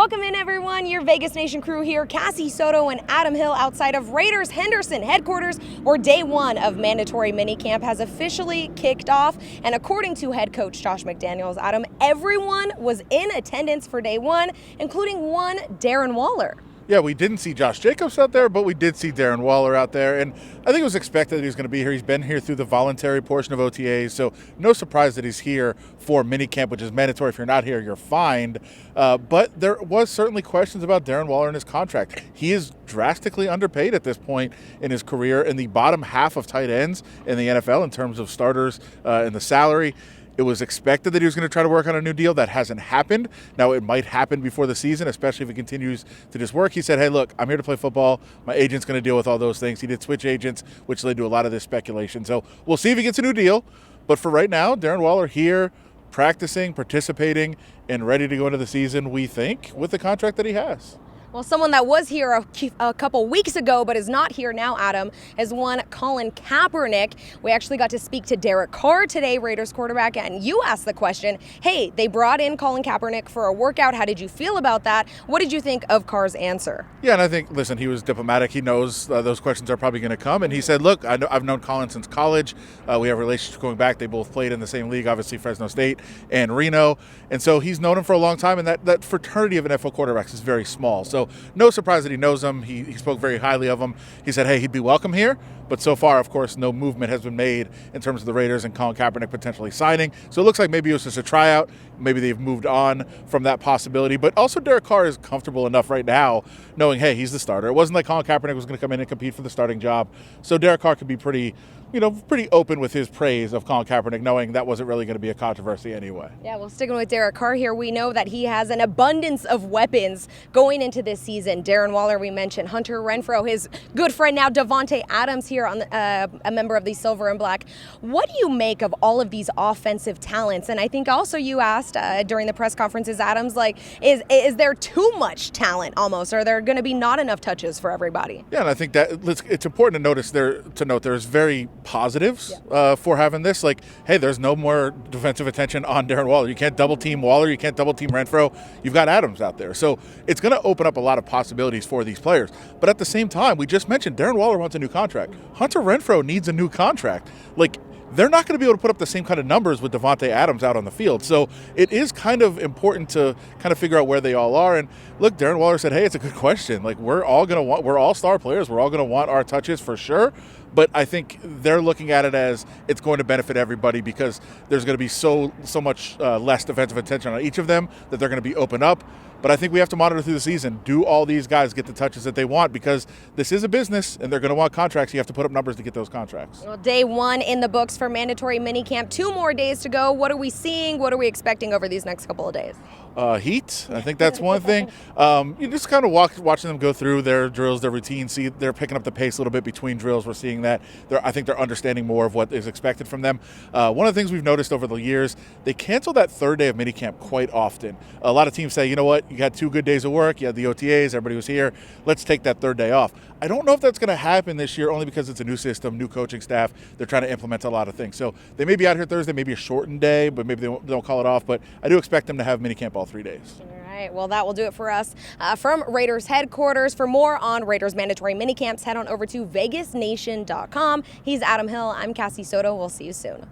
Welcome in, everyone. Your Vegas Nation crew here. Cassie, Soto, and Adam Hill outside of Raiders Henderson headquarters, where day one of mandatory minicamp has officially kicked off. And according to head coach Josh McDaniels, Adam, everyone was in attendance for day one, including one Darren Waller. Yeah, we didn't see Josh Jacobs out there, but we did see Darren Waller out there. And I think it was expected that he was going to be here. He's been here through the voluntary portion of OTAs, so no surprise that he's here for minicamp, which is mandatory. If you're not here, you're fined. But there was certainly questions about Darren Waller and his contract. He is drastically underpaid at this point in his career, in the bottom half of tight ends in the NFL in terms of starters and the salary. It was expected that he was going to try to work on a new deal. That hasn't happened. Now, it might happen before the season, especially if he continues to just work. He said, hey, look, I'm here to play football. My agent's going to deal with all those things. He did switch agents, which led to a lot of this speculation. So we'll see if he gets a new deal. But for right now, Darren Waller here, practicing, participating, and ready to go into the season, we think, with the contract that he has. Well, someone that was here a couple weeks ago but is not here now, Adam, is one Colin Kaepernick. We actually got to speak to Derek Carr today, Raiders quarterback, and you asked the question, hey, they brought in Colin Kaepernick for a workout. How did you feel about that? What did you think of Carr's answer? Yeah, and I think, listen, he was diplomatic. He knows those questions are probably going to come. And he said, look, I've known Colin since college. We have a relationship going back. They both played in the same league, obviously Fresno State and Reno. And so he's known him for a long time, and that fraternity of NFL quarterbacks is very small. So no surprise that he knows him. He spoke very highly of him. He said, hey, he'd be welcome here. But so far, of course, no movement has been made in terms of the Raiders and Colin Kaepernick potentially signing. So it looks like maybe it was just a tryout. Maybe they've moved on from that possibility. But also Derek Carr is comfortable enough right now knowing, hey, he's the starter. It wasn't like Colin Kaepernick was going to come in and compete for the starting job. So Derek Carr could be pretty open with his praise of Colin Kaepernick, knowing that wasn't really going to be a controversy anyway. Yeah, well, sticking with Derek Carr here, we know that he has an abundance of weapons going into this season. Darren Waller, we mentioned, Hunter Renfrow, his good friend now, Davante Adams here, on a member of the Silver and Black. What do you make of all of these offensive talents? And I think also you asked during the press conferences, Adams, like, is there too much talent almost? Are there going to be not enough touches for everybody? Yeah, and I think that it's important to note there's very positives for having this. Like, hey, there's no more defensive attention on Darren Waller. You can't double team Waller. You can't double team Renfrow. You've got Adams out there. So it's going to open up a lot of possibilities for these players. But at the same time, we just mentioned Darren Waller wants a new contract. Hunter Renfrow needs a new contract. Like, they're not going to be able to put up the same kind of numbers with Davante Adams out on the field. So it is kind of important to kind of figure out where they all are. And look, Darren Waller said, hey, it's a good question. Like, we're all star players. We're all going to want our touches for sure. But I think they're looking at it as it's going to benefit everybody because there's going to be so much less defensive attention on each of them that they're going to be open up. But I think we have to monitor through the season. Do all these guys get the touches that they want? Because this is a business, and they're going to want contracts. You have to put up numbers to get those contracts. Well, day one in the books for mandatory minicamp. 2 more days to go. What are we seeing? What are we expecting over these next couple of days? Heat. I think that's one thing. You just kind of watching them go through their drills, their routines. See, they're picking up the pace a little bit between drills. We're seeing that. I think they're understanding more of what is expected from them. One of the things we've noticed over the years, they cancel that third day of minicamp quite often. A lot of teams say, you know what, you had 2 good days of work, you had the OTAs, everybody was here, let's take that third day off. I don't know if that's going to happen this year, only because it's a new system, new coaching staff. They're trying to implement a lot of things. So they may be out here Thursday, maybe a shortened day, but maybe they don't call it off. But I do expect them to have minicamp all 3 days. All right, well, that will do it for us from Raiders headquarters. For more on Raiders mandatory minicamps, head on over to vegasnation.com. He's Adam Hill. I'm Cassie Soto. We'll see you soon.